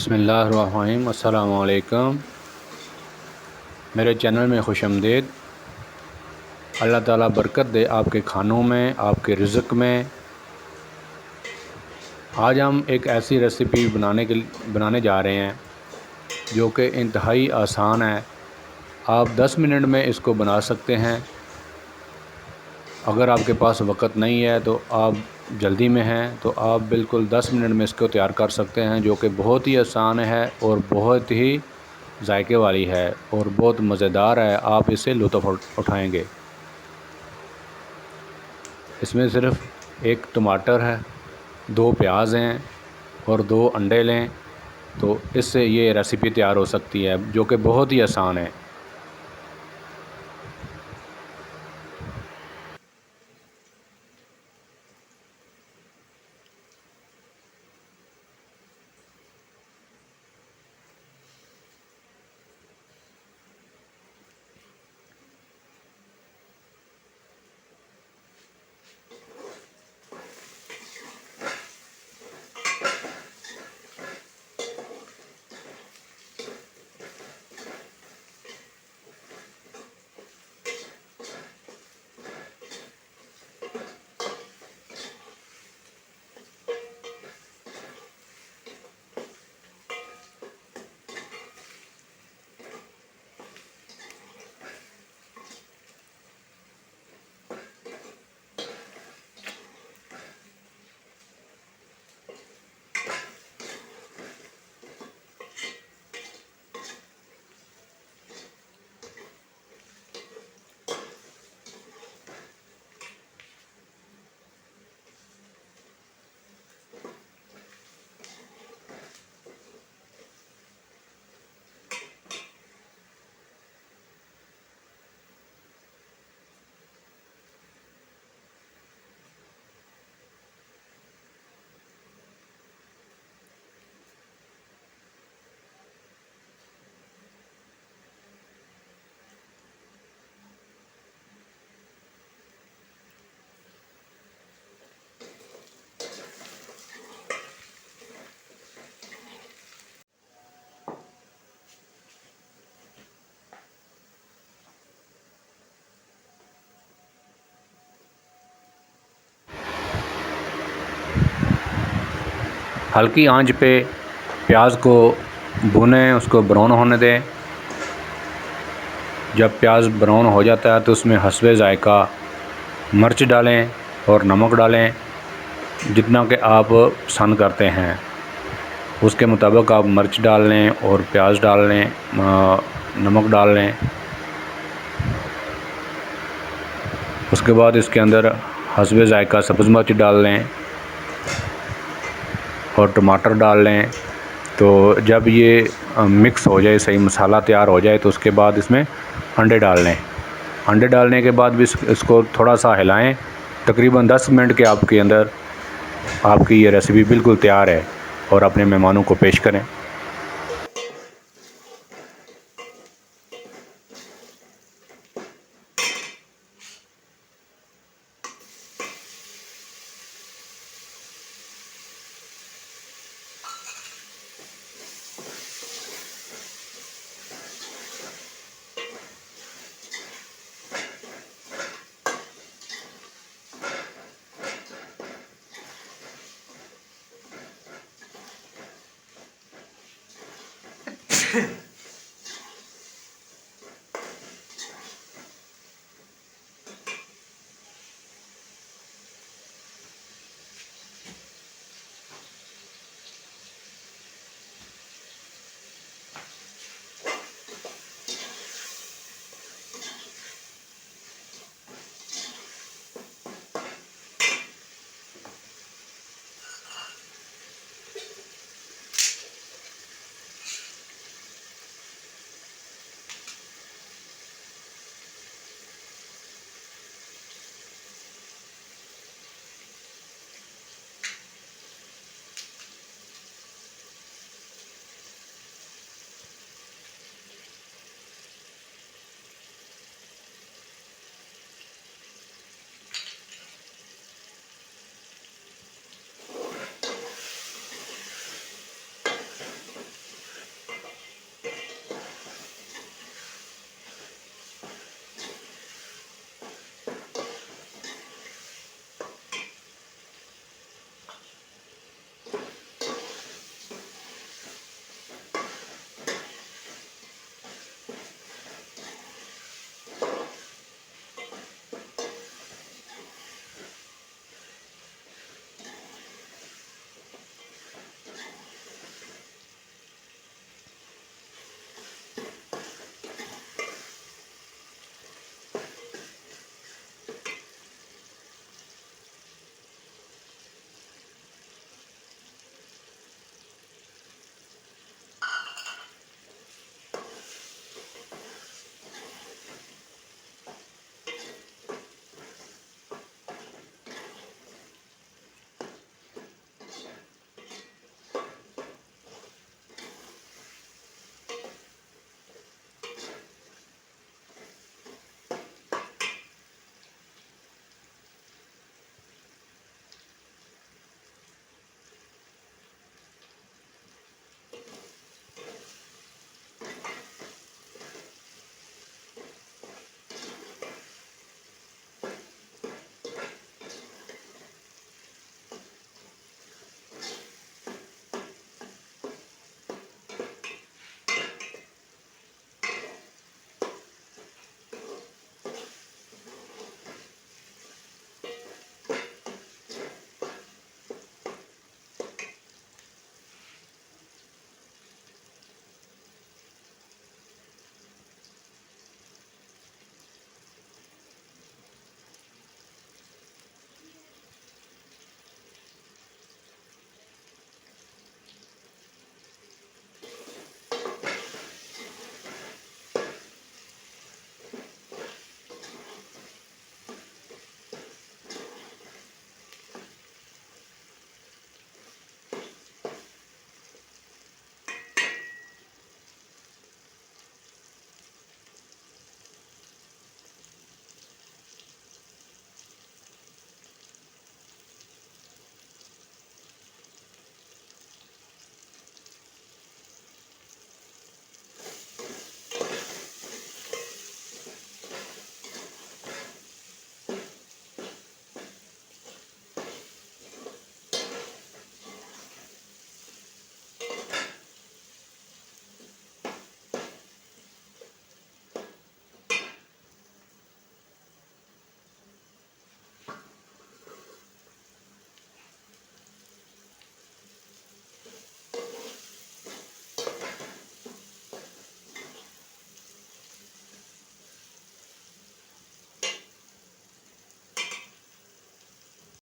बिस्मिल्लाहिर्रहमानिर्रहीम। अस्सलामु अलैकुम। मेरे चैनल में खुशामदीद। अल्लाह ताला बरकत दे आपके खानों में, आपके रिज़्क़ में। आज हम एक ऐसी रेसिपी बनाने जा रहे हैं जो कि इंतहाई आसान है। आप 10 मिनट में इसको बना सकते हैं। अगर आपके पास वक़्त नहीं है तो आप जल्दी में हैं तो आप बिल्कुल 10 मिनट में इसको तैयार कर सकते हैं, जो कि बहुत ही आसान है और बहुत ही जायके वाली है और बहुत मज़ेदार है। आप इससे लुत्फ़ उठाएंगे। इसमें सिर्फ़ एक टमाटर है, 2 प्याज हैं और 2 अंडे लें तो इससे ये रेसिपी तैयार हो सकती है, जो कि बहुत ही आसान है। हल्की आंच पे प्याज को भुनें, उसको ब्राउन होने दें। जब प्याज ब्राउन हो जाता है तो उसमें हस्बे ज़ायका मिर्च डालें और नमक डालें, जितना कि आप पसंद करते हैं उसके मुताबिक आप मिर्च डाल लें और प्याज डाल लें, नमक डाल लें। उसके बाद इसके अंदर हस्बे ज़ायका सब्ज़ मिर्च डाल लें और टमाटर डाल लें। तो जब ये मिक्स हो जाए, सही मसाला तैयार हो जाए, तो उसके बाद इसमें अंडे डाल लें। अंडे डालने के बाद भी इसको थोड़ा सा हिलाएं। तकरीबन 10 मिनट के आपके अंदर आपकी ये रेसिपी बिल्कुल तैयार है और अपने मेहमानों को पेश करें।